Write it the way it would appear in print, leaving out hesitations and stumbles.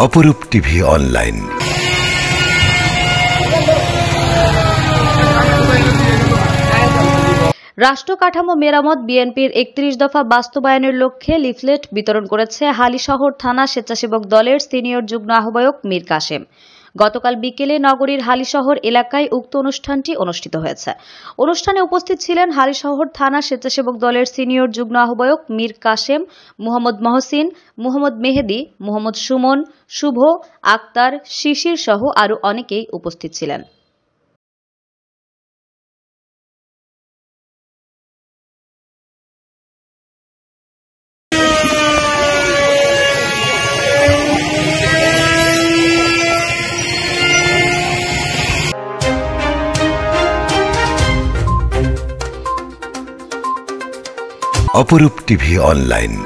অপরূপ TV online. রাষ্ট্র কাঠামো মেরামত বিএনপির ৩১ দফা বাস্তবায়নের লক্ষ্যে লিফলেট বিতরণ করেছে হালিশহর থানা স্বেচ্ছাসেবক দলের সিনিয়র যুগ্ম আহ্বায়ক মীর কাশেম। গতকাল বিকেলে নগরীর হালিশহর এলাকায় উক্ত অনুষ্ঠানটি অনুষ্ঠিত হয়েছে। অনুষ্ঠানে উপস্থিত ছিলেন হালিশহর থানা স্বেচ্ছাসেবক দলের সিনিয়র যুগ্ম আহ্বায়ক মীর কাশেম, মোহাম্মদ মহসিন, মোহাম্মদ মেহেদি, মোহাম্মদ সুমন, শুভ, আক্তার, শিশির সহ আরও অনেকেই উপস্থিত ছিলেন। অপরূপ টিভি অনলাইন।